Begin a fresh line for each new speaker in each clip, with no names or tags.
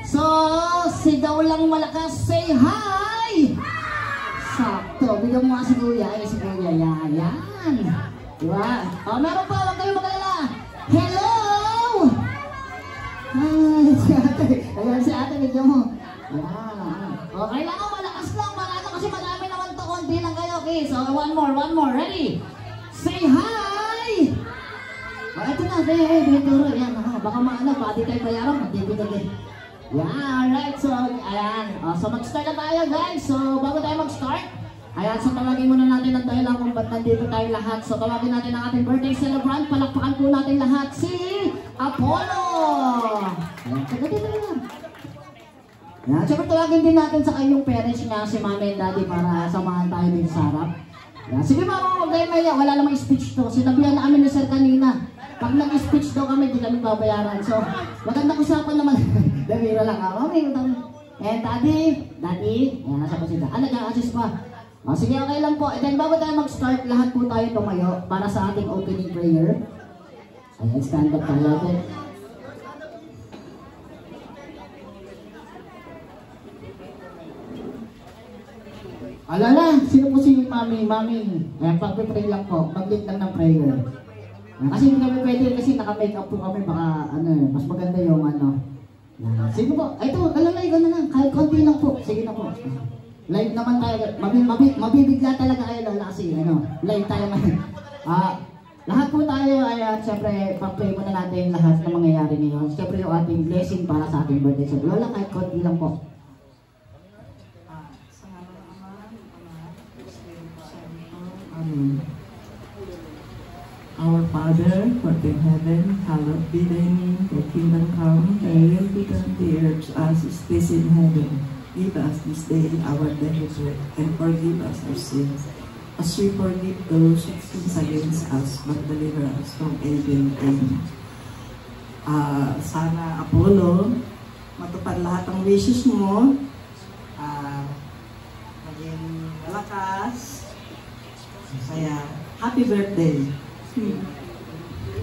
So, sigaw lang malakas, say hi! Sakto, bigyan mo nga si Kuya. Ay, si Kuya, yan. Diba? O, meron pa, huwag kayo mag-alala. Hello! Ay, si ate. Ayan si ate, bigyan mo. Yan. O, kailangan malakas lang. Marano kasi marami naman to. Konti lang kayo. Okay, so one more. Ready? Say hi! O, ito na. Binituro. Yan, baka maano, pati tayo bayaran. Matibigag eh. Yeah, alright. So, ayan. So, mag-start na tayo, guys. So, bago tayo mag-start, ayan, so tawagin muna natin ang dahilan kung ba't nandito tayo lahat. So, tawagin natin ang ating birthday celebrant. Palakpakan po natin lahat si Apollo! Ayan, dito lang. Ayan, siyempre tawagin din natin sa kayong parents niya, si mama and daddy, para samahan tayo din sa harap. Ayan, sige mama, huwag kayo maya. Wala namang speech to. Sinabihan na kami ni Sir kanina. Pag nag-speech daw kami, di kami babayaran. So, magandang usapan naman. Damira lang ako. And daddy. Ayan, nasa po sila. Nag-a-assist pa. Sige, okay lang po. And then, bago tayo mag-start, lahat po tayo tumayo para sa ating opening prayer. Ayan, stand up tayo natin. Alala, sino po si Mami? Ayan, pag-pray lang po. Mag-lead lang ng prayer. Kasi hindi kami pwede kasi naka-makeup po kami, baka mas maganda yung Sino po? Ay ito, alala, ikaw na lang. Kahit konti lang po. Sige na po. Live naman tayo. Mabibigla talaga kayo lala kasi live tayo man. Lahat po tayo ay siyempre pag-pray muna natin lahat ng mangyayari ngayon. Siyempre yung ating blessing para sa ating birthday. So lola, kahit konti lang po.
Amen. Our Father, who art in heaven, hallowed be thy name, thy kingdom come, thy will be done on earth as it is in heaven. Give us this day our daily bread, and forgive us our sins, as we forgive those who sin against us, but deliver us from evil. Amen. Sana, Apollo, matupad lahat ng wishes mo, maging malakas, kaya happy birthday!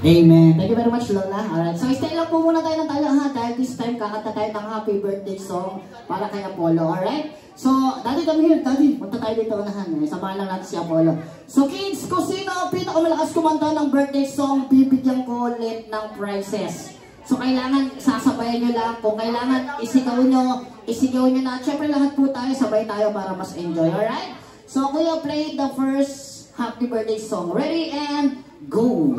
Amen. Thank you very much, Lola. Alright. So, stay lang po muna tayo ng tayo ha. Dahil this time, kakanta tayo ng happy birthday song para kay Apollo. Alright? So, daddy, come here. Daddy, punta tayo dito unahan. Samahan lang natin si Apollo. So, kids, kung sino ang pinakamalakas kumanta ng birthday song, bibigyan ko ulit ng prizes. So, kailangan sasabayan nyo lang. Kung kailangan isigaw nyo na. Siyempre, lahat po tayo, sabay tayo para mas enjoy. Alright? So, kuya, play the first happy birthday song. Ready and go!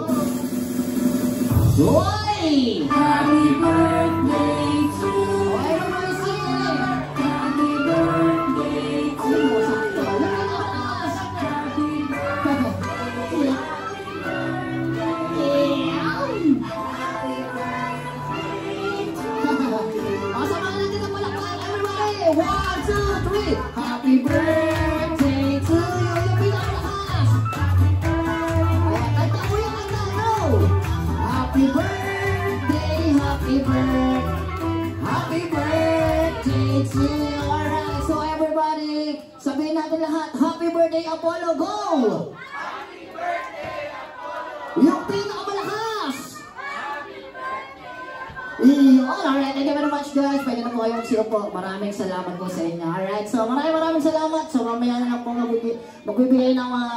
Boy!
Happy birthday to you!
Everybody sing it!
Happy birthday to you!
Happy birthday! Samahan natin ang palakpakan, everybody! 1, 2, 3! Happy birthday to you! Yung pinakalakas! Kanta mo yung kanta, no! Happy birthday to you! Alright, so everybody, sabihin natin lahat, happy birthday Apollo, go!
Happy birthday, Apollo!
Yung pinakamalakas!
Happy birthday, Apollo!
Alright, thank you very much guys. Pwede na po kayong magsiupo. Maraming salamat po sa inyo. Alright, so maraming salamat. So mamaya na po magbibigay ng mga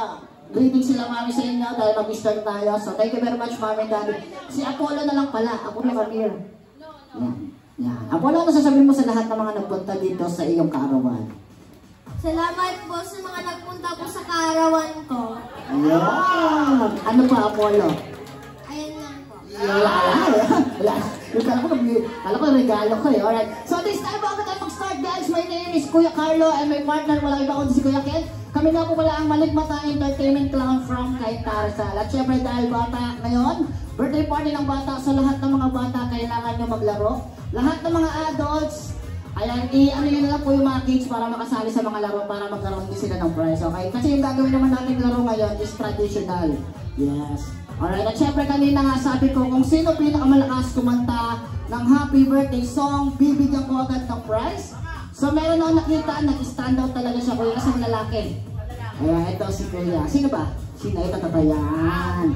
greeting sila mami sa inyo dahil mag-start tayo. So thank you very much mami and daddy. Si Apollo na lang pala. Ako na kami. Yan. Apollo, ano sasabihin mo sa lahat ng mga nagpunta dito sa iyong kaarawan?
Salamat po sa mga nagpunta po sa kaarawan ko.
Yan! Ano pa, Apollo?
Ayun lang po.
Wala. Kala ko regalo ko eh. Alright. So this time, bago tayo mag-start guys, my name is Kuya Carlo and my partner, walang iba kundi si Kuya Ken. Kami nga po pala ang Maligmata Entertainment Clown from Kainta Rizal. At syempre dahil bata ngayon, birthday party ng bata. So lahat ng mga bata kailangan nyo maglaro. Lahat ng mga adults, ayan, ano yun na lang po yung mga kids para makasali sa mga laro para magkaroon din sila ng prize, okay? Kasi yung gagawin naman natin laro ngayon is traditional. Yes. Alright, at syempre kanina nga sabi ko kung sino pinakamalakas kumanta ng happy birthday song, bibigyan ko agad ng prize. So meron ako nakita, nag-stand out talaga siya, kuya, isang lalaki. Ayan, ito si Kuya. Sino ba? Sino? Ito, yan.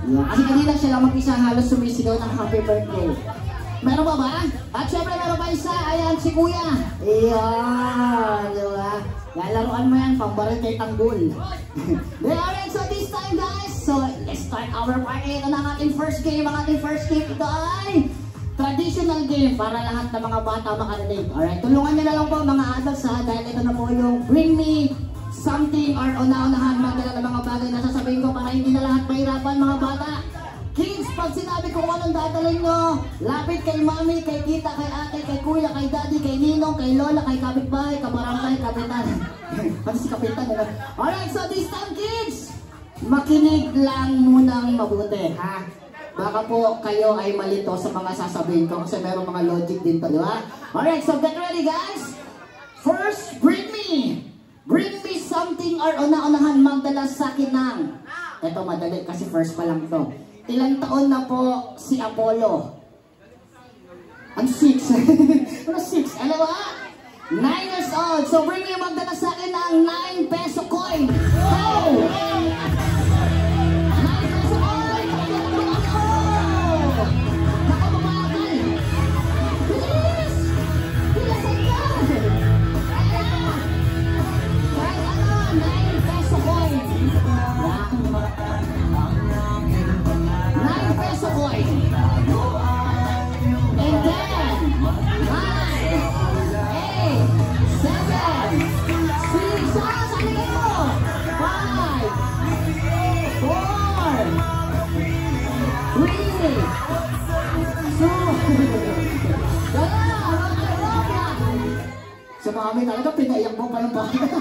Kasi kanina siya lang mag-isa halos sumisigaw ng happy birthday. Meron pa ba? At syempre meron pa isa. Ayan, si Kuya. Iyan, di ba? Lalaruan mo yan, pambaril kay Tanggol. Alright, so this time guys, so let's start our party. Ito na ang ating first game. Ang ating first game, ito ay traditional game para lahat ng mga bata makarelate. Alright, tulungan nyo na lang po mga adults ha, dahil ito na po yung bring me something or una-unahan magdala ng mga bagay na sasabihin ko para hindi na lahat mahirapan mga bata. Kids, pag sinabi ko kung anong dadalhin nyo, lapit kay mami, kay tita, kay ate, kay kuya, kay daddy, kay ninong, kay lola, kay kapitbahay, kabarangay, kapitan. Pati si kapitan, diba? Alright, so this time kids, makinig lang munang mabuti, ha? Baka po kayo ay malito sa mga sasabihin ko kasi meron mga logic din to, di ba? Alright, so get ready guys. First, bring me something or una-unahan magdala sa akin ng. Ito madali kasi first pa lang to. Ilang taon na po si Apollo? Ang 6. Ano 6? Ano ba? 9 years old. So bring me magdala sa akin ng 9 peso coin. Go! So mami talaga pinaiyak mo pa ng bakit.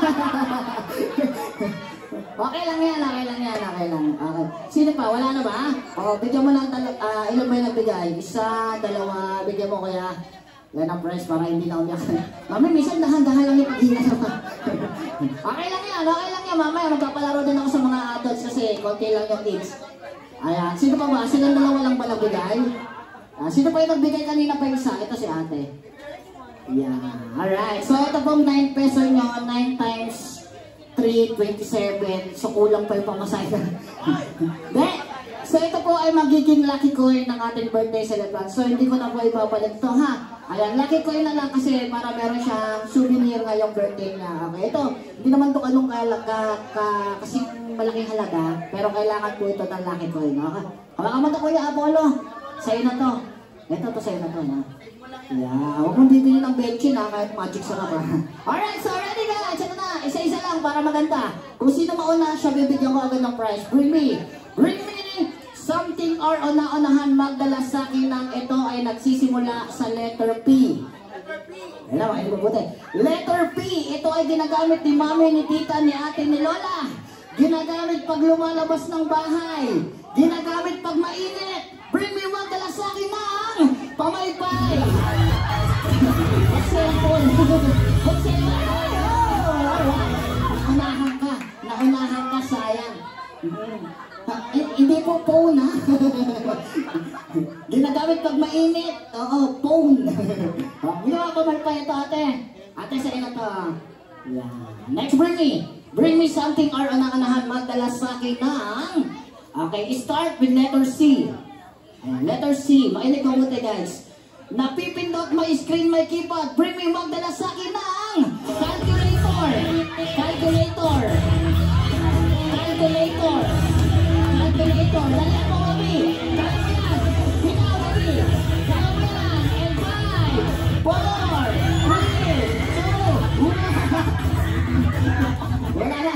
Okay lang yan, okay lang yan, okay lang. Okay. Sino pa? Wala na ba? O, bigyan mo lang ilan ba yung nagbigay? Isa, dalawa, bigyan mo kaya. Yan ang price para hindi na umiyak. Mami, minsan dahan-dahan lang yung paghina naman. Okay lang yan, mamaya. Magpapalaro din ako sa mga adults kasi konti lang yung kids. Ayan, sino pa ba? Silang dalawa lang ba nagbigay? Sino pa yung nagbigay kanina pa isa? Ito si ate. Yeah. Alright. So, ito pong 9 peso nyo. 9 times 3, 27. So, kulang pa yung pamasahe. So, ito po ay magiging lucky coin ng ating birthday celebrant. So, hindi ko na po ipapalit ito, ha? Ayan, lucky coin na lang kasi para meron siyang souvenir ngayong birthday niya. Okay, ito. Hindi naman ito kanong kasing malaking halaga. Pero kailangan po ito ng lucky coin. Okay? Hawakan mo ito, Kuya Apollo. Sa'yo na to. Ito to sa'yo na to, ha? Yeah, huwag mong titingin ang benching ha, kahit magic sarap ha. Alright, so ready guys, ito na, isa-isa lang para maganda. Kung sino mauna siya, bibigyan ko agad ng prize. Bring me something or una-unahan magdala sa akin ng ito ay nagsisimula sa letter P. Alam mo, hindi mabuti. Letter P, ito ay ginagamit ni mami, ni tita, ni ate, ni lola. Ginagamit pag lumalabas ng bahay. Ginagamit pag mainit. Bring me magdala sa akin ng pamaypay. Cellphone. Naunahan ka, sayang. Hindi po phone, ha? Ginagamit pag mainit. Oo, phone. Ginawa ko pa ito, ate. Ate, sa'yo na to. Yeah. Next, bring me something or una-unahan magdala sa akin ng. Okay, start with letter C. Ayan, letter C. Makinig ko muna, guys. Napipindot my screen, my keypad. Bring me magdala sa akin ng calculator. Calculator. Dali ako, mami. Kalayan. Pinawali. Kalayan. And 5, 4, 3, 2, 1. Wala na.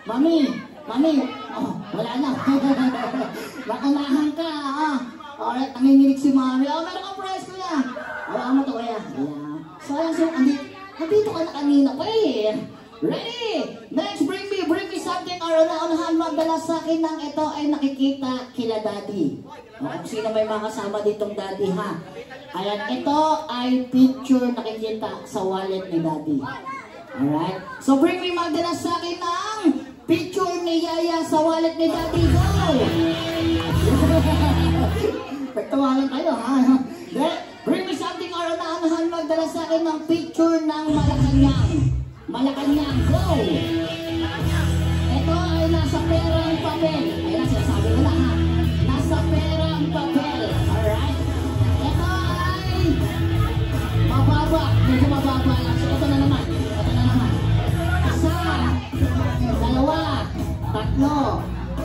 Mami. Oh, wala na. Nakunahan ka, ha? Alright, nanginginig si mami. Oh, meron ka prize ko na. Alam mo to, kaya. Yeah. So, nandito ka na kanina pa eh. Ready? Next, bring me something or una-unahan magdala sa akin ng ito ay nakikita kila daddy. O, kung sino may makasama ditong daddy, ha? Ayan, ito ay picture nakikita sa wallet ni daddy. Alright? So, bring me magdala sa akin ng picture ni Yaya sa wallet ni daddy. Go! Pagtawalan kayo, ha? Bring me something or una-unahan magdala sa akin ng picture ng Malacanang. Malacanang, go! Ito ay nasa perang papel. Ayan, sinasabi ko na, ha? Nasa perang papel. Alright? Ito ay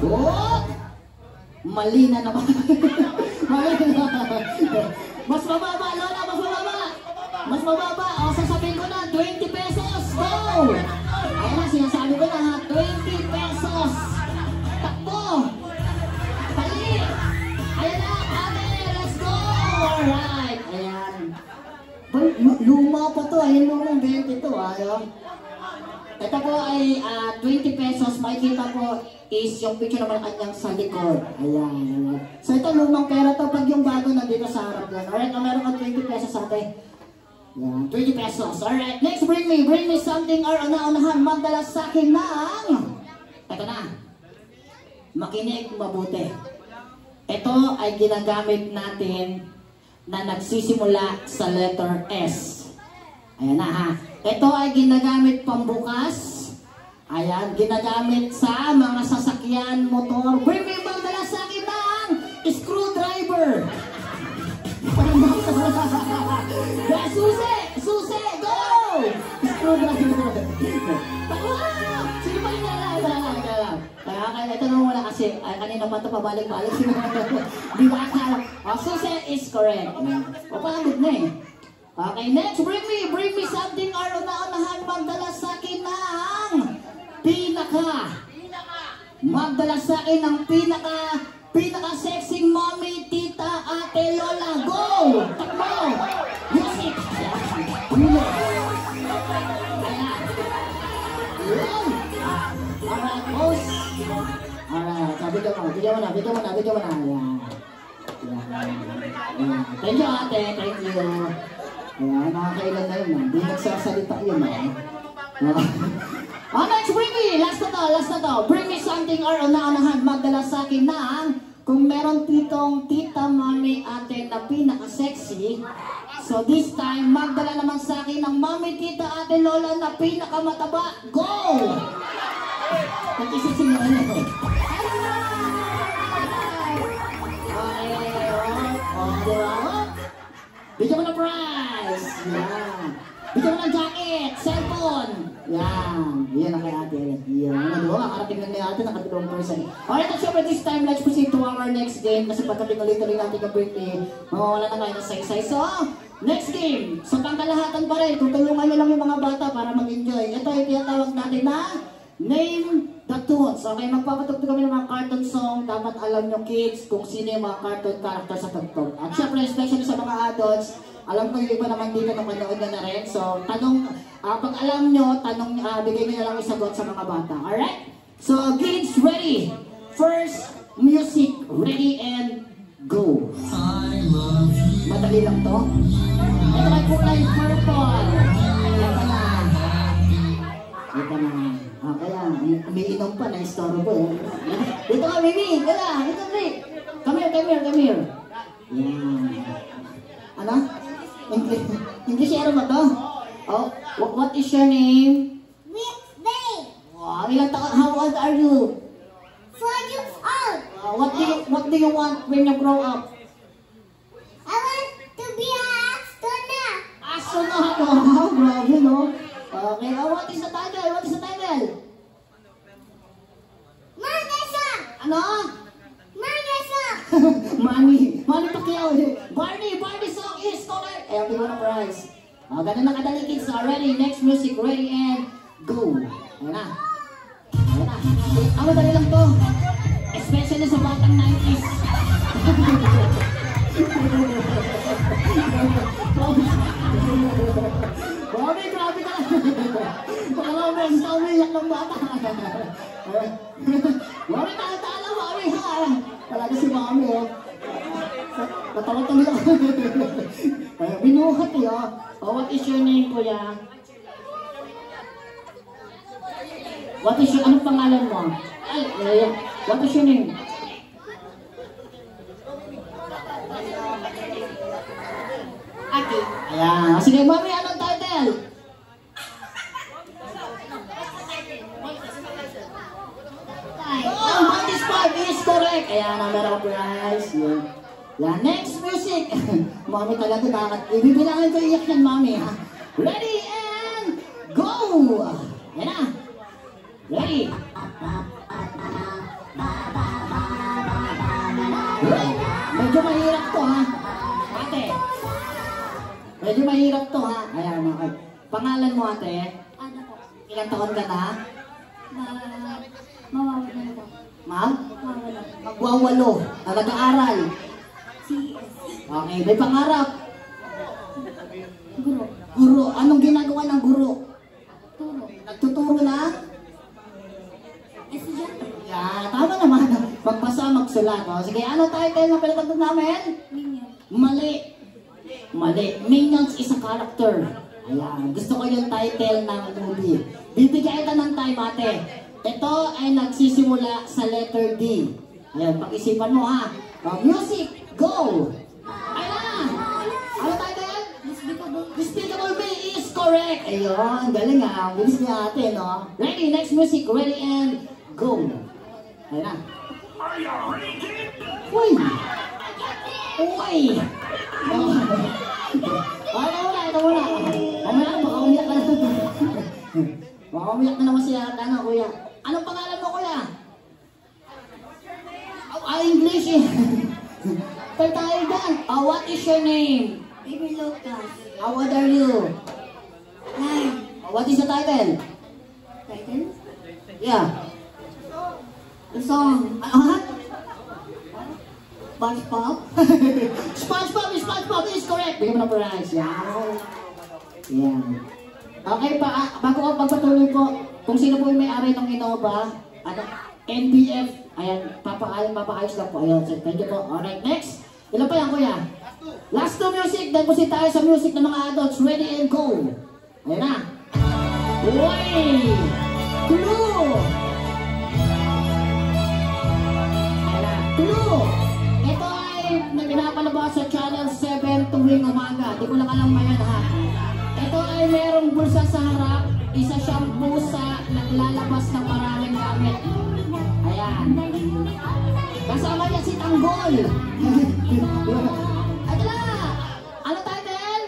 Oh! Mali na naman. Mali na. Mas mababa, Lola, mas mababa. Mas mababa. O, sasabihin ko na, 20 pesos. Go! Ayan na, sinasabi ko na ha, 20 pesos. Takbo. Tali. Ayan na, ate, let's go. Alright. Ayan. Luma pa to, ayan lumang 20 to. Ayan. Ito po ay 20 pesos. Makikita po is yung picture naman kanyang sa likod. Ayan. So ito lumang pera to. Pag yung bago nandito sa harap yan. Alright, meron ka 20 pesos ate. Ayan, 20 pesos. Alright, next bring me something or una-unahan. Magdala sa akin ng... Ito na. Makinig mabuti. Ito ay ginagamit natin na nagsisimula sa letter S. Ayan na ha. Ito ay ginagamit pambukas. Ayan, ginagamit sa mga sasakyan, motor. Bring me magdala sa akin ng screwdriver. Susi, go! Screwdriver. Sige pa rin lang. Kaya ito na muna kasi kanina pa ito pabalik-balik. Di ba akala? Susi is correct. O pagod na eh. Okay, next, bring me something or una-unahan magdala sa akin ng magdala sa akin ng pinaka-sexy mommy, tita, ate, lola. Go! Takbo! Music! Alright, boss. Alright, video mo na. Ayan. Thank you, ate. Thank you. Ayan, nakakailan na yun. Hindi nagsasalita yun. Next, bring me. Last na to. Bring me something or una-unahan. Magdala sa akin ng kung meron tita, mami, ate na pinaka-sexy. So this time, magdala naman sa akin ng mami, tita, ate, lola na pinaka-mataba. Go! Nag-isip na ano. Bigyan mo na prize. Yan. Bigyan mo na jacket, cellphone. Yan. Yan ang kay ate. Yan. Karating lang ni ate, nakatulong person. Alright, at syempre this time, let's proceed to our next game. Kasi pagkating ulit-ulit natin ka birthday, mawawala na tayo ng saysay. So, next game. So, pangkalahatan pa rin. Tutulungan nyo lang yung mga bata para mag-enjoy. Ito ay tinatawag natin na Name the Tunes. Okay, magpapatugtog kami ng mga cartoon song. Dapat alam nyo kids kung sino yung mga cartoon character sa tugtog. At syempre, especially sa mga adults, alam ko yung iba naman dito na manood na rin. So, tanong, pag alam nyo, bigay nyo na lang yung sagot sa mga bata. Alright? So, kids, ready? First, music, ready and go. Madali lang to. Ito ay kulay purple. Ito na. Kaya, umiinom pa na istoro ko. Dito ka, baby. Kala, dito, Rick. Come here. Yan. Ano? English ano ba to? Oh, what is your name?
Wednesday.
Wow, ilang taon? How old are you?
4 years old.
What do you want when you grow up?
I want to be an astronaut.
Astronaut? Oh, grabe, no? Okay, what is the title?
Manesa.
Ano?
Manesa.
Manny Pacquiao. Barney song is correct. Ayan, bigyan mo na prize. Ganun na kadali kids. Ready, next music, ready and go. Ayan na. Ang madali lang to. Especially sa batang 90s. Bobby, grabe ka lang. Pangalawang beses na umiyak ng bata. Bobby, tala, Bobby, ha? Talaga si Mami, oh. Natawag-tawag ako. Binuhat, eh, oh. What is your name, kuya? Anong pangalan mo? What is your name? Aki. Ayan. Sige, Mami, anong title? Oh, what is 5 is correct. Ayan, number of prize. Yan. Next music. Mami talaga dapat. Ibibilangan ko iyak yan, Mami. Ha? Ready and go! Ayan na. Ready. mahirap to ha. Ayan, okay. Pangalan mo ate?
Ano po?
Ilang taon ka na?
Mawawala po.
Ma'am?
Mawawala.
Magwawalo. Nag-aaral.
CS.
Okay, may pangarap.
Guro.
Guro. Anong ginagawa ng guro?
Turo.
Nagtuturo na?
Estudyante.
Yeah, tama naman. Magbasa, magsulat. O, sige, ano title ng pinatagod namin?
Minion.
Mali. Mali. Minions is a character. Ayan. Gusto ko yung title ng movie. Bibigyan ka ng time, ate. Ito ay nagsisimula sa letter D. Ayan, pag-isipan mo ha. Music, go! Ayan! Ano title?
Despicable.
Despicable Me is correct. Ayun, galing ha. Bilis niya ate, no? Ready, next music. Ready and go. Ayan na. Uy! Uy! Ito muna. Mamaya, baka umiyak ka na. Baka umiyak na naman siya. Ano, kuya? Anong pangalan mo, kuya? English eh. Pero tayo dyan. What is your name?
Baby Lucas.
How old are you?
9.
What is the title?
Title?
Yeah.
The song.
What?
SpongeBob.
SpongeBob is correct. Bigyan mo ng prize. Yan. Yan. Okay pa, bago ako pagpatuloy po, kung sino po yung may-ari ng Innova, ano, NBF, ayan, papaayos lang po. Ayan, so thank you po. Alright, next. Ilan pa yan, kuya? Last two music, then proceed tayo sa music ng mga adults. Ready and go. Ayan na. Uy! Clue! Ayan na. Clue! Ito ay pinapalabas sa Channel 7 tuwing umaga. Di ko lang alam ngayon ha. Ito ay merong bulsa sa harap. Isa siyang busa naglalabas ng maraming gamit. Ayan. Kasama niya si Tanggol. Ito na. Ano title?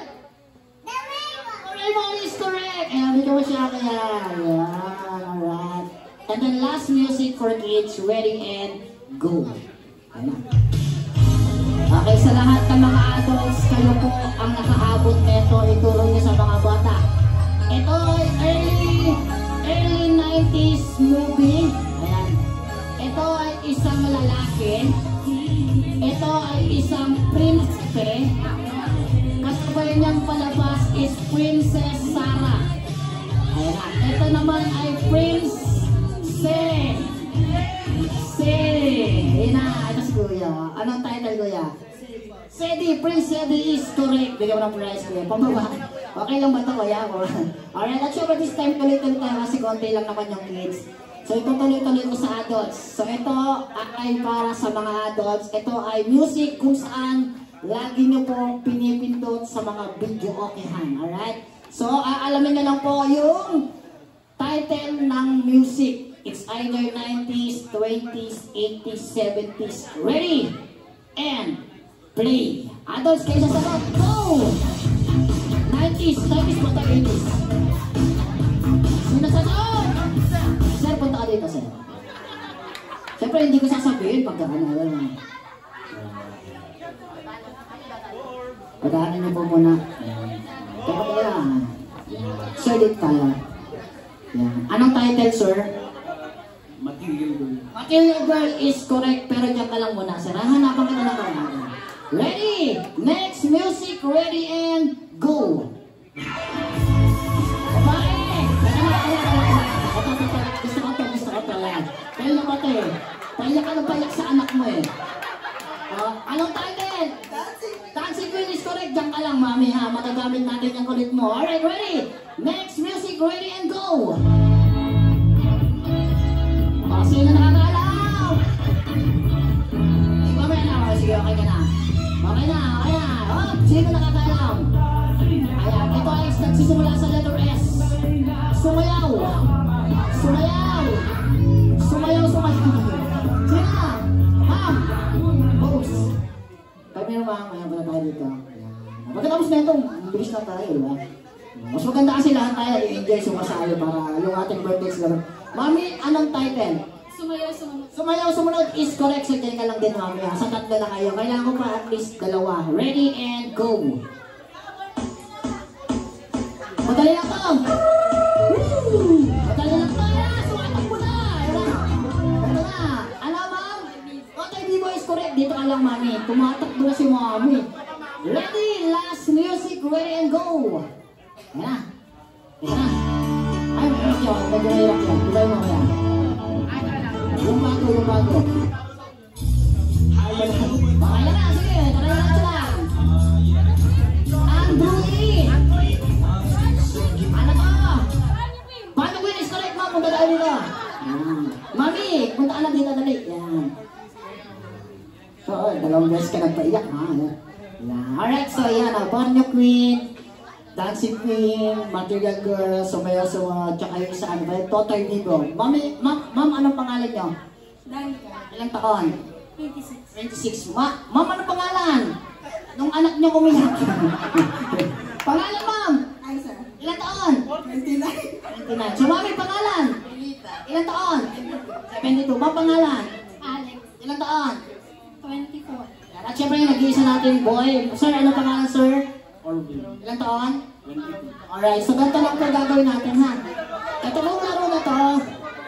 Doraemon is correct. Ayan, bigyan mo siya kaya. Ayan, alright. And then last music for kids. Ready and go. Ayan. Okay, sa lahat ng mga adults, kayo po ang nakaabot nito, ituro niyo sa mga bata. Ito ay early 90s movie. Ayan. Ito ay isang lalaki. Ito ay isang prinsipe. Kasabay niyang palabas is Princess Sarah. Ayan. Ito naman ay Prince Ayan na, ito si Kuya. Anong title, Kuya? Sedi, Prince Sedi is correct. Bigyan mo ng prize, Kuya. Pambaba. Okay lang ba ito, Kuya? Alright, at syempre this time tuloy-tuloy tayo kasi konti lang naman yung kids. So ito tuloy-tuloy ko sa adults. So ito ay para sa mga adults. Ito ay music kung saan lagi nyo pong pinipindot sa mga video okehan. Alright? So aalamin nyo lang po yung title ng music. It's either 90s, 20s, 80s, 70s. Ready? And play. Adults, kayo sa sagot. Go! 90s, 90s ba tayo 80s? Sino sa sagot? Sir, punta ka dito, sir. Siyempre, hindi ko sasabihin pagka ano. Pagkaanin niyo po muna. Teka po yan. Sir, dito tayo. Anong title, sir?
Material Girl.
Material Girl is correct, pero diyan ka lang muna. Sir, hanapan ka na lang kayo. Ready? Next music, ready and go! Babae! Gusto ko to. Kaya na ba ito eh? Payak ka na payak sa anak mo eh. Anong title? Dancing Queen is correct. Diyan ka lang, mami ha. Magagamit natin yung kulit mo. Alright, ready? Next music, ready and go! Sino nakakaalam? Mamaya na. Sige, okay ka na. Okay na. Sino nakakaalam? Ayan, ito ay nagsisimula sa letter S. Sumayaw. Sino na? Ma'am. Boss. Kami na ma'am. Ayan, pala tayo dito. Pagkatapos na ito, bilis na tayo. Mas maganda kasi lahat tayo i-enjoy sumasayo para yung ating birthdays lang. Mami, anong title? Sumayaw, sumunod is correct. So, dyan ka lang din, mami. Sa tatlo na kayo. Kailangan ko pa at least dalawa. Ready and go. Madali lang to. Woo! Madali lang to. Ayan, sumatang mo na. Ayan. Ito na. Ano, ma'am? Okay, B-boy is correct. Dito ka lang, mami. Tumatakbo na si mami. Ready, last music, ready and go. Ayan na. Ayan na. Ay, mahirap yun. Medyo mahirap yan. Tulay mo kaya. Yung bago, yung bago. Ayan na, sige. Tara na lang. Andrew E. Ano to? Paano ko yun? Is correct, ma'am. Punta tayo dito. Mami, punta ka lang dito. Dali. Yan. Oo, dalawang beses ka nagpaiyak, ha? Yan. Alright, so yan. Borneo Queen, Dancing Queen, Material Girl, Sumayaw Suwa, tsaka yung isa, ano ba yun? Totoy Nigo. Mami, ma'am, anong pangalan nyo?
Danica.
Ilang taon?
26.
26. Ma'am, anong pangalan? Nung anak nyo umiyak. Pangalan, ma'am?
Aisa.
Ilang taon?
29.
29. So, mami, pangalan?
Elita.
Ilang taon? 72. Ma'am, pangalan?
Alex.
Ilang taon?
24.
At syempre yung nag-iisa natin boy. Sir, ano pangalan, sir?
Orville.
Ilang taon?
22.
Alright, so ganito lang po gagawin natin, ha? Ito pong laro na to,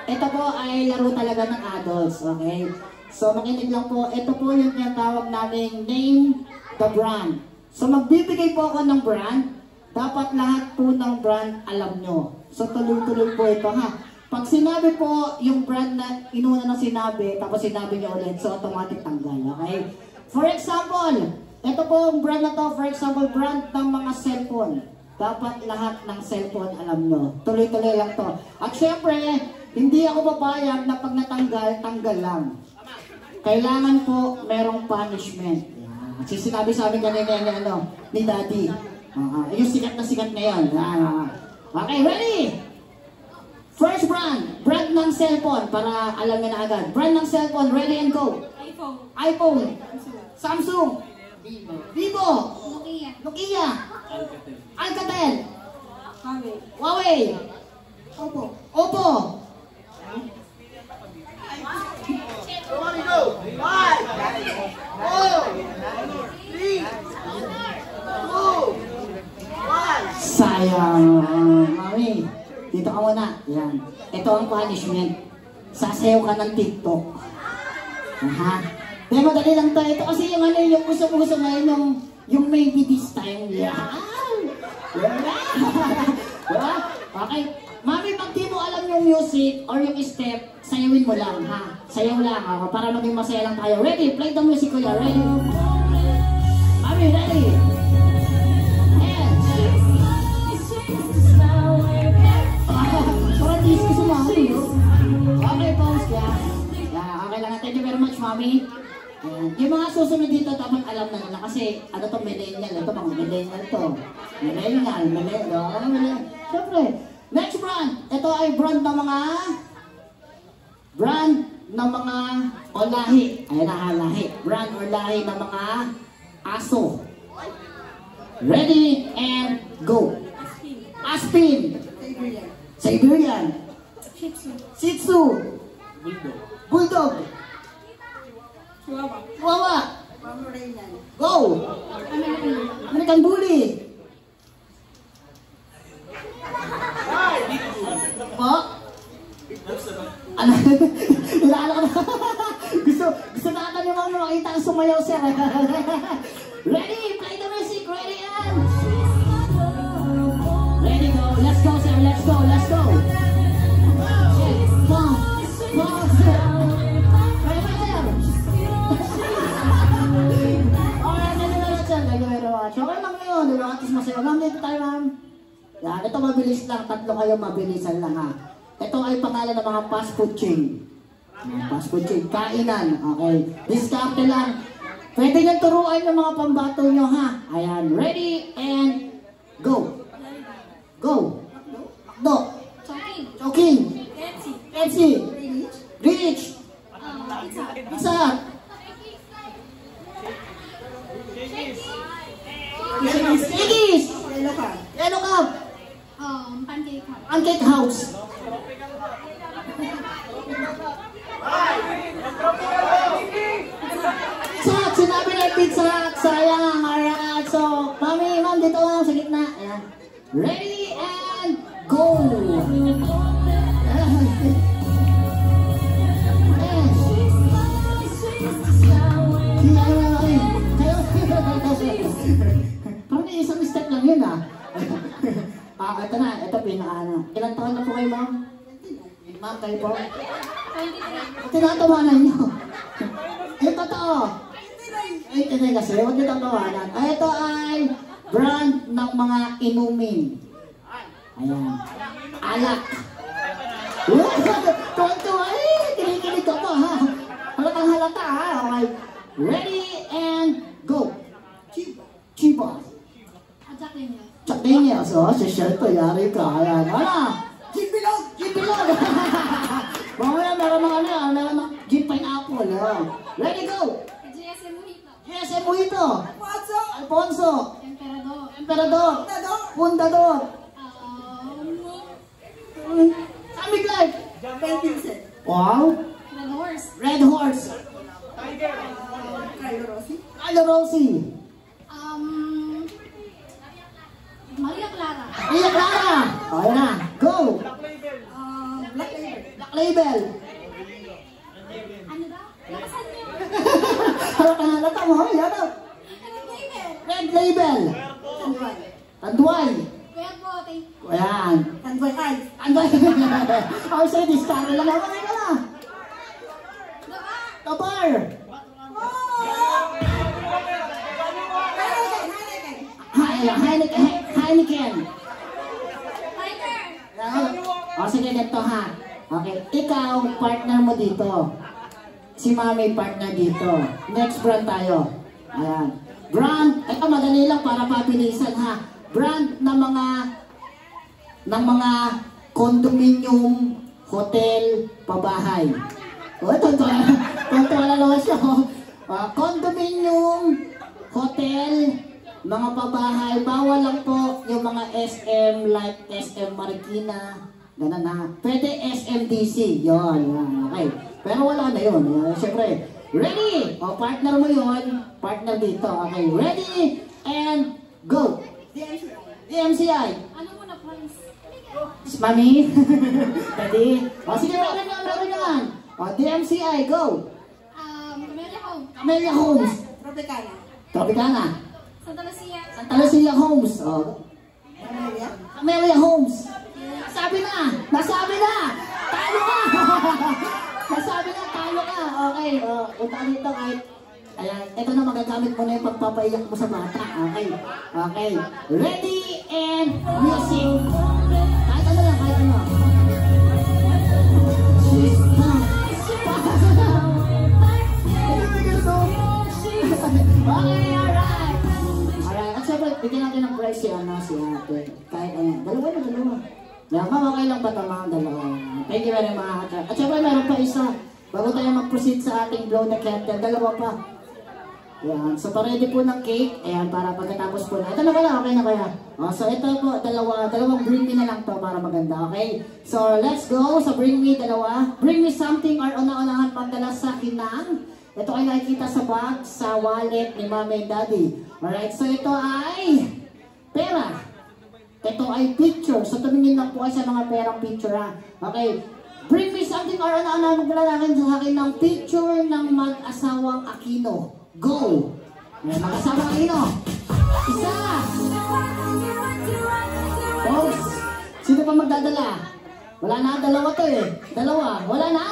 ito po ay laro talaga ng adults, okay? So makinig lang po, ito po yung tinatawag naming name the brand. So magbibigay po ako ng brand, dapat lahat po ng brand alam nyo. So tuloy-tuloy po ito, ha? Pag sinabi po yung brand na inuna na sinabi, tapos sinabi nyo ulit, so automatic tanggal, okay? For example, ito po ang brand na to, for example, brand ng mga cellphone. Dapat lahat ng cellphone alam nyo. Tuloy-tuloy lang to. At syempre, hindi ako papayag na pag natanggal, tanggal lang. Kailangan po merong punishment. Yan. Kasi sinabi sa amin kanina ni Daddy. Yung sikat na sikat ngayon. Okay, ready? First brand. Brand ng cellphone para alam nyo na agad. Brand ng cellphone, ready and go. iPhone. Samsung. Vivo. Nokia. Alcatel. Huawei. Oppo. Sayang, mami. Dito ka muna. Yan. Ito ang punishment. Sasayaw ka ng TikTok. Aha. Kaya madali lang tayo. Ito kasi yung ano, yung gusto ngayon, yung maybe this time. Yan. Diba? Okay. Mami, pag di mo alam yung music or yung step, sayawin mo lang, ha? Sayaw lang, ha? Para maging masaya lang tayo. Ready? Play the music, kuya. Ready? Mami, ready? And... Parang disco sa mami, no? Okay, pause, yeah. Okay lang. Thank you very much, mami. Yung mga susunod dito, dapat alam na nila. Kasi, ano to, millennial. Ito, mga millennial to. Millennial. Siyempre. Next brand. Ito ay brand ng mga o lahi. Ayan na, lahi. Brand or lahi ng mga aso. Ready and go. Aspin. Siberian. Shih Tzu. Bulldog. Chihuahua. Go. American Bully. Po? Ano? Ilala ko na. Gusto na ata niyo mga makita ang sumayaw, sir. Ready? Play the music. Ready and... Ready, go. Let's go, sir. Let's go. Let's go. Go. Go, sir. Ready, sir. Alright, sir. Thank you very much. Okay lang ngayon. Diba? At least masaya. Ma'am, dito tayo, ma'am. Yan, ito mabilis lang. Tatlo kayo mabilisan lang, ha. Ito ay pangalan ng mga fast food chain. Fast food chain. Kainan. Okay. Diskarte lang. Pwede nyo turuan yung mga pambato nyo, ha. Ayan. Ready and go. Go. Makdo. Choking. Pepsi. Rich. Pizza. Shakey's. Yellow Cup. Pancake House. Pizza. Sinabi na pizza. Sayang. Alright. So, mami, ma'am, dito lang sa gitna. Ayan. Ready and Ito na. Ito pinaka-ano. Ilan taon na po kayo, ma'am? Ma'am, kayo po?
23.
Tinatawanan niyo. Yung totoo. 89 kasi. Huwag niyo tatawanan. Ito ay brand ng mga inumin. Ayan. Alak. Tuwan-tuwa. Kinikilig ka pa, ha? Halatang halata, ha? Okay. Ready and go. Chiba.
Jack Daniels.
Jack Daniels. Oh, si Shelto. Yari ka. Ayan. Ano? Jeep-bilog. Jeep-bilog. Mamaya meron mga ano. Meron mga Jeep Pineapple. Ready, go.
GSM Mojito.
GSM Mojito. Alfonso.
Emperador.
Emperador. Fundador. Samig Life. Wow.
Red Horse.
Red Horse. Carlo Rossi.
Maria Clara.
Maria Clara. O, yan na. Go.
Black Label.
Black Label.
Ano daw? Lakasan niyo.
Halata mo. Yan na.
Red Label.
Red Label. Tanduay.
Kuya po, thank you.
Ayan.
Tanboy Art.
Tanduay. Ako sa'yo, discard lang ako. Ay ka na.
Diba?
Kapar. Heineken.
Tiger.
O sige, ganito ha. Okay, ikaw, partner mo dito. Si Mami, partner dito. Next brand tayo. Ayan. Brand, ito madali lang para pabilisan ha. Brand ng mga condominium, hotel, pabahay. O, tonto na naman siya. Condominium, hotel, mga pabahay, bawal lang po yung mga SM like SM Marikina, ganun na. Pwede SMDC, yun. Okay. Pero wala na yun. Siyempre, ready! O, partner mo yun. Partner dito. Okay, ready and go! DMCI.
Ano mo na, Prince?
Mami? Daddy? O, sige, meron yan. O, DMCI, go!
Camellia Home.
Camellia Homes.
Tropicana.
Tropicana.
Santa Lucia.
Santa Lucia Homes. O, Camellia Homes. Nasabi na! Talo ka! Nasabi na, talo ka! Okay, punta ka dito kahit... Ayan, ito na magagamit mo na yung pagpapaiyak mo sa bata. Okay, okay. Ready and music! Kahit ano lang, kahit ano. Okay, alright! Alright, at syempre, bigyan natin ng prize si ate. Kahit ayan, dalawa. Yan, ma'am, okay lang ba ito mga dalawa? Thank you very much. At syempre, meron pa isa. Bago tayo mag-proceed sa ating blow the candle, dalawa pa. Yan, so pa-ready po ng cake. Ayan, para pagkatapos po na. Ito na pala, okay na kaya? So ito po, dalawang bring me na lang to para maganda, okay? So let's go sa bring me, dalawa. Bring me something or una-unahan pagdala sa kinang. Ito ay nakikita sa bag, sa wallet ni Mami and Daddy. Alright, so ito ay pera. Ito ay picture. So tumingin lang po ay sa mga perang picture ha. Okay. Bring me something or ano magdala natin sa akin ng picture ng mag-asawang Aquino. Go! Mag-asawang Aquino. Isa! Folks, sino pa magdadala? Wala na, dalawa to eh. Dalawa, wala na?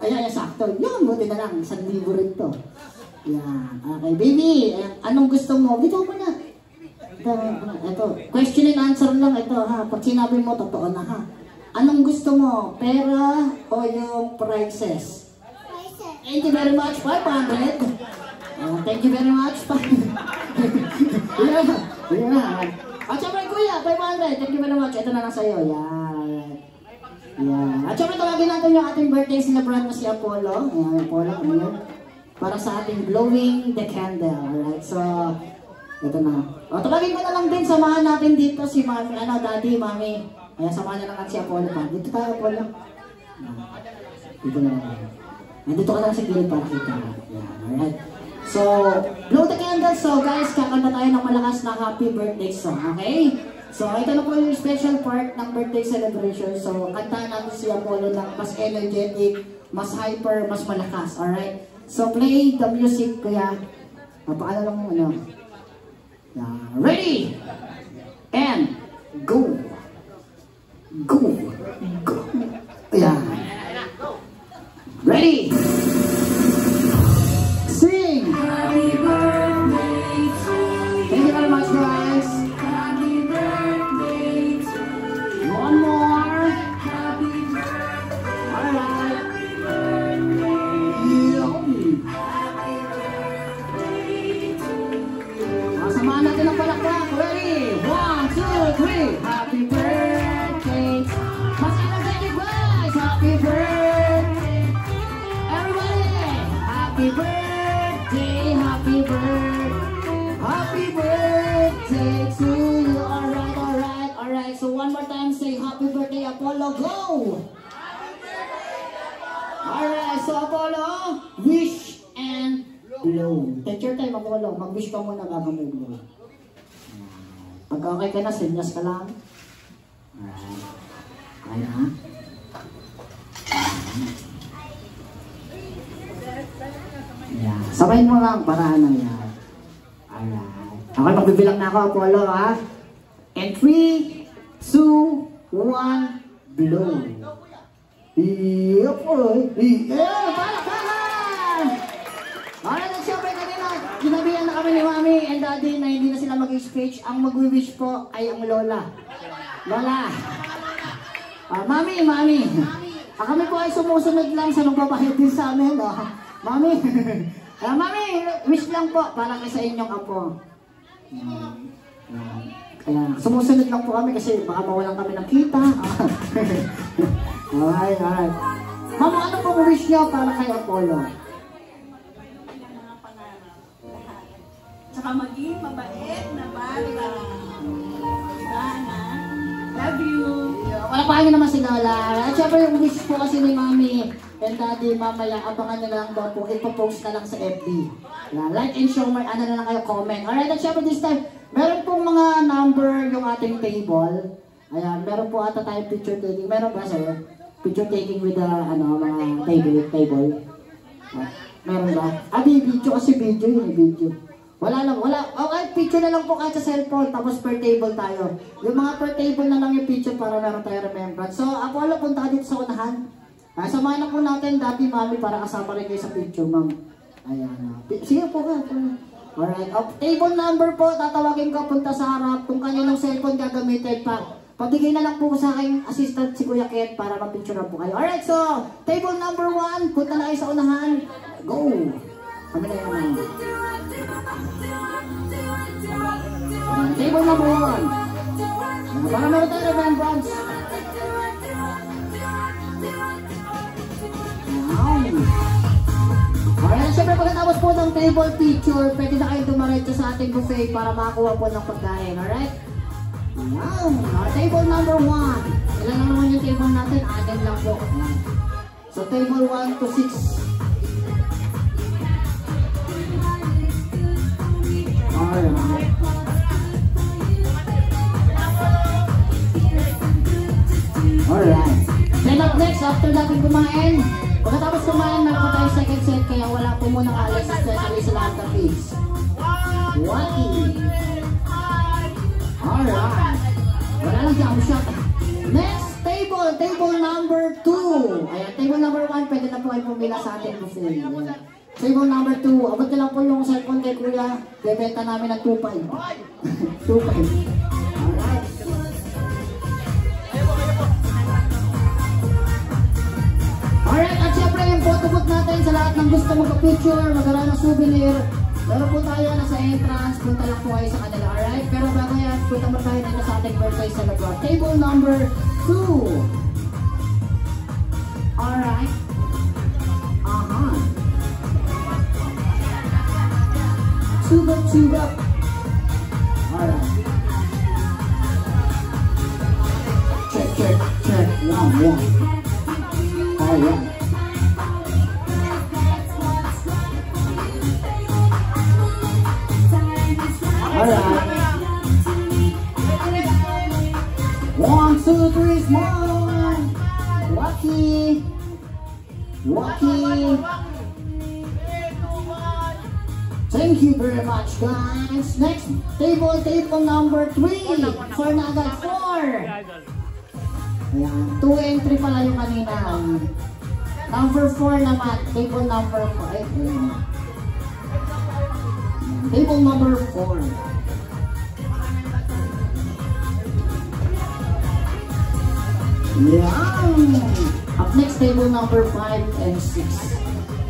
Ayan, sakto. Yun, buti na lang. 1,000 rin to. Yan. Okay, baby. Anong gusto mo? Bitaw mo na. Ito, question and answer lang ito ha. Pag sinabi mo, totoo na ha. Anong gusto mo? Pera o yung prices?
Prices.
Thank you very much. 500. Thank you very much. Yeah. At syempre kuya, 500. Thank you very much. Ito na lang sa'yo. Yan. Yan. At syempre tawagin natin yung ating birthday celebrant na si Apollo. Ayan, Apollo. Ayan. Para sa ating blowing the candle. Alright, so... Ito na. O, tawagin ko na lang din, samahan natin dito si Mami, Daddy, Mami. Ayan, samahan na lang si Apollo pa. Dito tayo, Apollo. Dito na lang. Nandito ka lang sa gilid para kita. Ayan, alright. So, blow the candle. So, guys, kakanta tayo ng malakas na happy birthday song, okay? So, ito na po yung special part ng birthday celebration. So, kantahan natin si Apollo ng mas energetic, mas hyper, mas malakas, alright? So, play the music, kuya. Papaala lang mo, ano? Ready and go! Apollo, go! Alright, so Apollo, wish and blow. Take your time, Apollo. Mag-wish ka muna bago mo blow. Pag okay ka na, senyas ka lang. Alright. Okay na. Yeah. Sabayin mo lang para ano yan. Alright. Okay, magbibilang na ako, Apollo, ha? And 3, 2, 1, blow. Iya po. Iya, palakpakan! Alright, at syempre kanina, ginabihan na kami ni Mami and Daddy na hindi na sila mag-speech. Ang mag-wish po ay ang Lola. Lola. Mami. Kami po ay sumusunod lang sa nagbabayad din sa amin. Mami. Mami, wish lang po para kay sa inyong apo. Kaya sumusunod lang po kami kasi baka mawalan kami ng kita. Alright. Mama, ano pong wish niyo para kay Apollo?
Mga pangarap. Tsaka maging mabait na bata. Sana. Love you.
Wala pa kayo naman si Lola. At syempre yung wish po kasi ni Mami and Daddy, mamaya, abangan nyo lang daw po. Ipopost ka lang sa FB. Like and share, ano na lang kayo, comment. Alright, at syempre this time, meron pong mga number yung ating table. Ayan, meron po ata tayong picture taking. Meron ba sir? Picture taking with the, mga table. Meron ba? Video kasi video yun, video. Wala. Okay, picture na lang po kahit sa cellphone, tapos per table tayo. Yung mga per table na lang yung picture para meron tayo remembrance. So, Apollo, punta ka dito sa unahan. Samahan na po natin, Daddy, Mami, para kasama rin kayo sa picture, ma'am. Ayan. Sige po ka. Alright. Table number po, tatawagin ko, punta sa harap. Kung kanyang cellphone gagamitin pa. Pabigay na lang po sa aking assistant si Kuya Ken para mapicture na po kayo. Alright, so, table number 1, punta na kayo sa unahan. Go! Kami na yun. Table number 1. Para meron tayo remembrance. Alright, syempre pagkatapos po ng table picture, pwede na kayo dumaretso sa ating buffet para makakuha po ng pagkain. Alright? Wow! Table number 1. Ilan na naman yung table natin? 6 lang po. So table 1 to 6. Alright. Alright. Then up next, after natin kumain, pagkatapos kumain, meron pa tayong second set, kaya wala po muna alis, especially sa lahat ng pigs. Wati. Alright. Wala lang jump shot. Next table number 2. Ayan, table number 1, pwede na po kayo pumila sa ating buffet. Ayan. Table number 2, abot na lang po yung cellphone kay Kuya, bebenta namin ng 2.5. 2.5. Alright. Alright, at syempre yung photo booth natin sa lahat ng gusto magpa-picture, magkaroon ng souvenir. Meron po tayo nasa entrance, punta lang po kayo sa kanila, alright? Pero bago yan, punta mo tayo dito sa ating birthday celebrate. Table number 2. Alright. Two up. Alright. Check. 1. Alright. Alright. 1, 2, 3, small. Lucky. Thank you very much, guys. Next, table number 3. 4 na agad. 4. Ayan. 2 and 3 pala yung kanina. Number 4 naman. Table number 5. Table number 4. Yan. Up next, table number 5 and 6.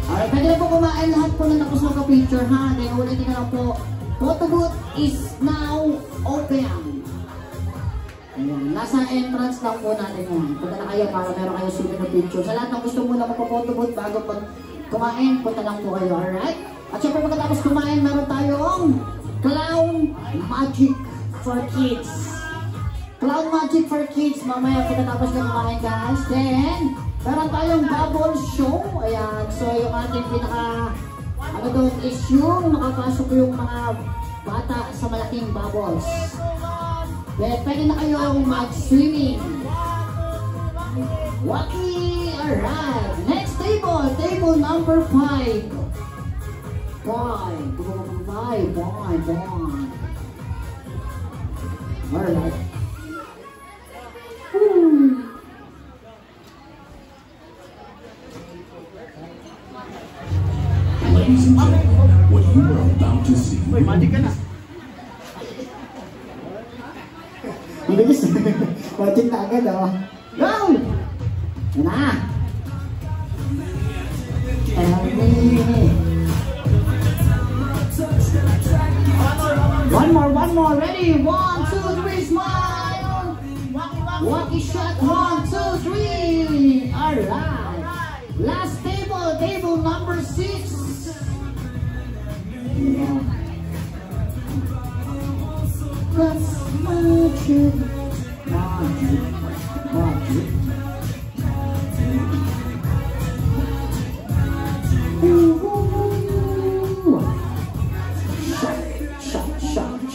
Alright, pwede na po kumain lahat po na tapos magka-picture, ha? Then ulitin na lang po. Photo booth is now open. Ayan, nasa entrance lang po natin yan. Punta na kayo para meron kayo sulit na picture. Sa lahat ng gusto muna magpa-photo booth bago pag kumain, punta lang po kayo, alright? At syempre pagkatapos kumain, meron tayong Clown Magic for Kids. Cloud Magic for Kids. Mamaya pagkatapos na kumain guys. Then, meron tayong bubble show. Ayan. So, yung ating pinaka, ano doon is yung makapasok yung mga bata sa malaking bubbles. Then, pwede na kayong mag-swimming. Waki! Alright. Next table. Table number 5. 5. Alright.
Ladies and gentlemen, what you are about to see.
Uy, magic ka na.
Mabilis. Magic na agad, oh. Go! Yan na. One more. Ready? 1, 2, 3, smile. Wacky shot. 1, 2, 3. Alright. Last table. Table number 6. That's magic.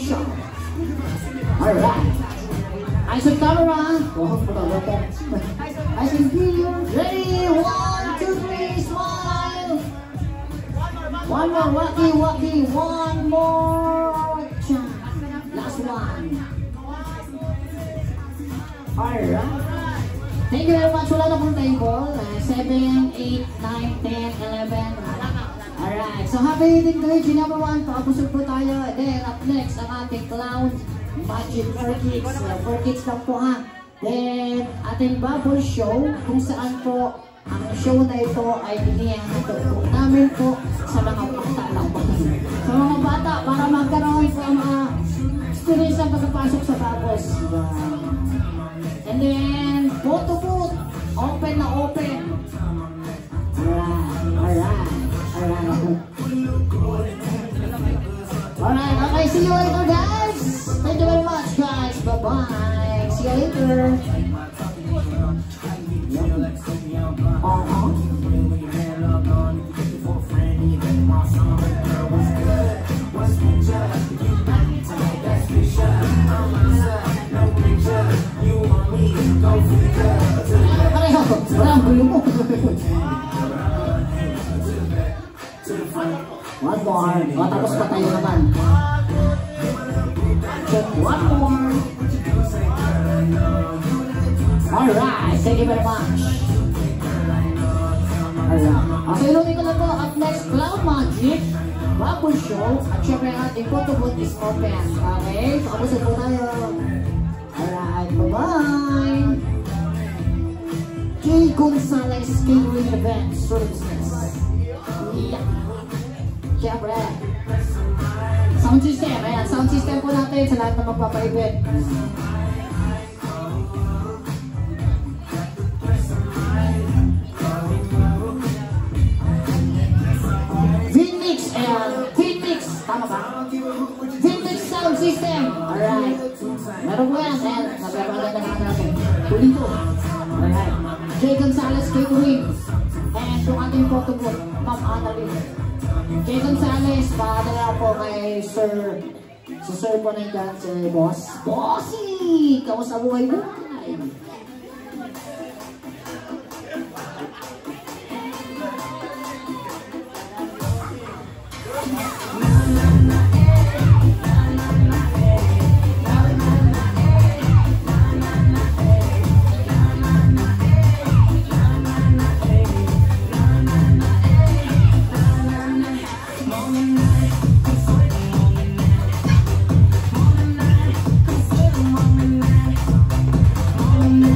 Shot. Alright. Eyes on camera. Eyes on video. Ready? 1, 2, 3, smile. One more, Wacky. One more. Last one. Alright. Thank you very much. Wala na pong table. 7, 8, 9, 10, 11. Alright. So happy eating to age number 1. Paabusog po tayo. Then up next ang ating Cloud Magic for Kids. For Kids lang po ha. Then ating bubble show kung saan po ang show na ito ay inihatid po namin po sa mga bata lang po. Sa mga bata para magkaroon po ang mga students ang pagkapasok sa bubbles. And then photo booth. Open na open. Alright, okay, see you later guys. Thank you very much guys. Bye-bye. See you later. Walang gulo mo. One more. Tapos pa tayo naman. Check one more. Alright. Thank you very much. Alright. Okay, inunin ko na po. Up next, Cloud Magic, Bubble Show, at syempre ang ating photo booth is open. Okay? Pakabusog po tayo. Alright. Bye-bye. J. Gonzalez Catering Events Services. Yeah. Siyempre. Sound system. Ayan, sound system po natin sa lahat na magpapaibig. Vinmix. Ayan. Vinmix. Tama ba? Vinmix sound system. Alright. Meron po yan. Ayan. Nagpapalala na natin. Pulito. Alright. J. Gonzalez Catering. And yung ating photo booth, Ma'am Annalyn. J. Gonzalez, paadala po kay Sir. Si Sir po na yung si Boss. Bossy! Kamusta buhay mo?
Moment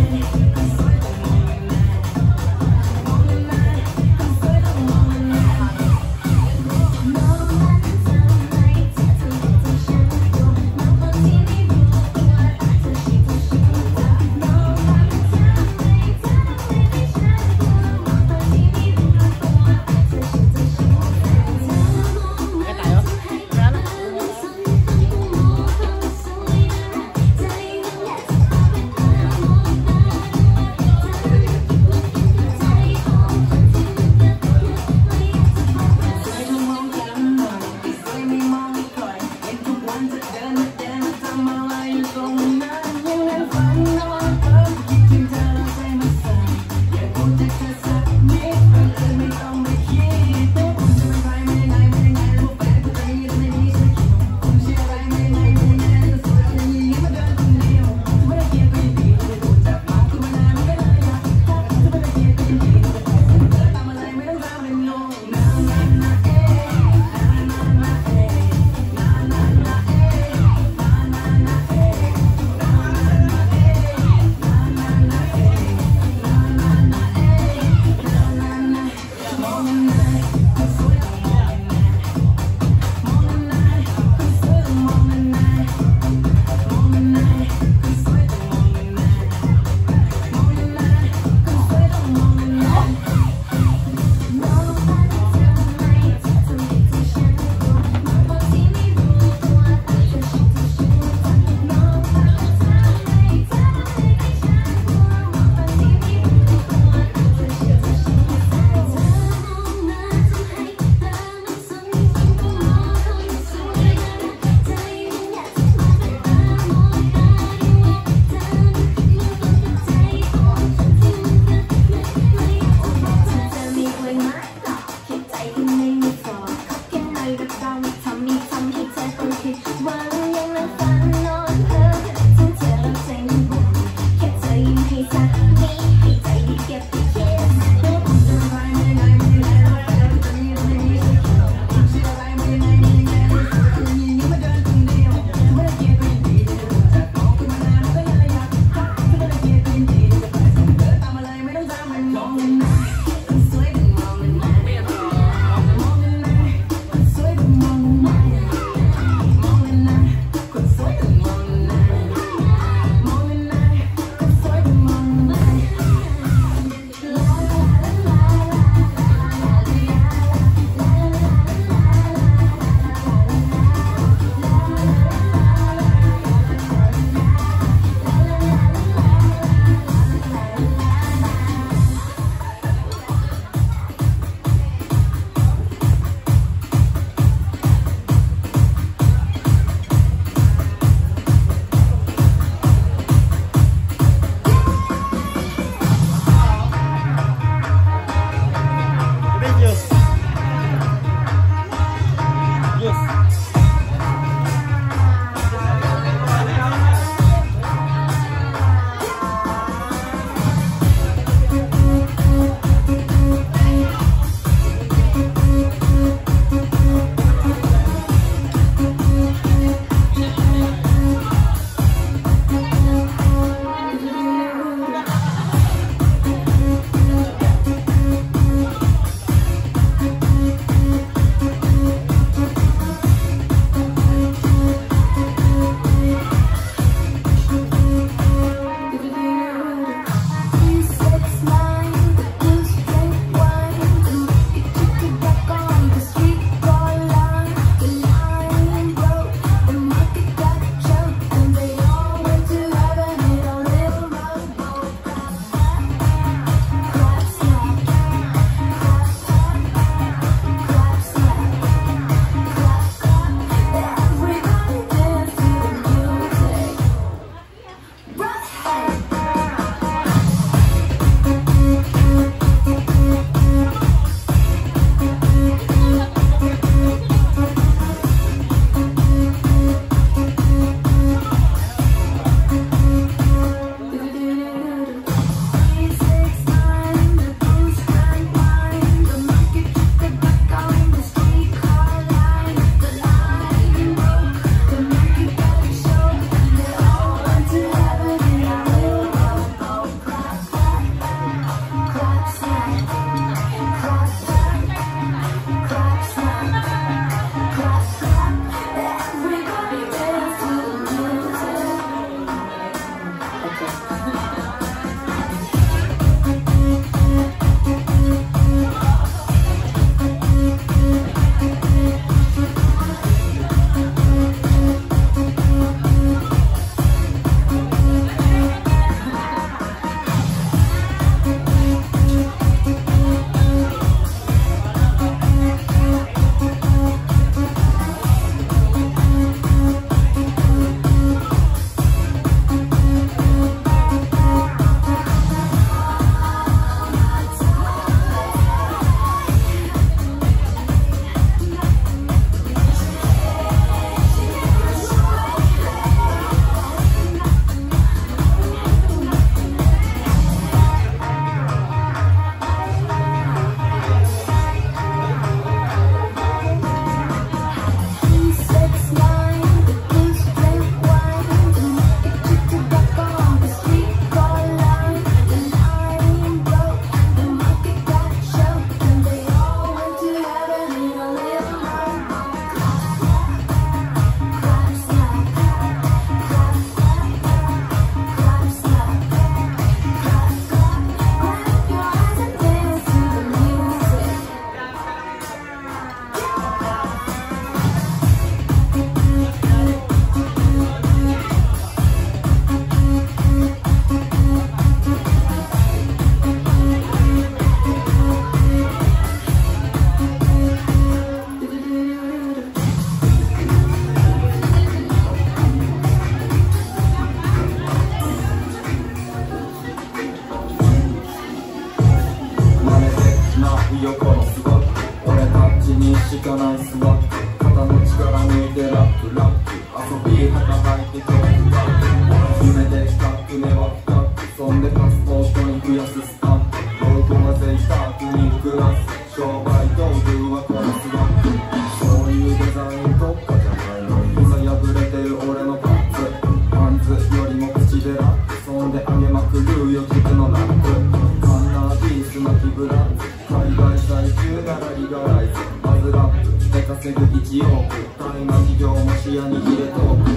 しかないスワッグ肩の力抜いてラップラップ遊び旗履いてトップバック夢で深く根は深くそんでパスポートに増やすスタンプロゴは贅沢に暮らす商売道具はこのスワッグそういうデザイン特化じゃないのに今破れてる俺のパンツよりも口でラップそんで上げまくるよ軸のラップカンナービース巻きブランド海外在住ならリガライズバズラップで稼ぐ1億大麻企業も視野に入れとく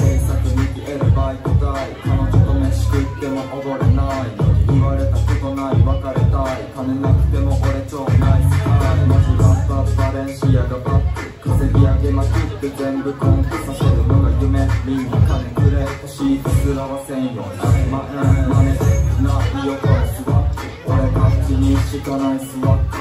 制作に消えるバイト代彼女と飯食ってもおごれない言われたことない別れたい金なくても俺超ナイスカイマジラッパバレンシアがバック稼ぎ上げまくって全部コンプさせるのが夢みんな金くれ欲しいとすらはせんよ真似てないよこれスワッグ俺勝ちにしかないスワッグ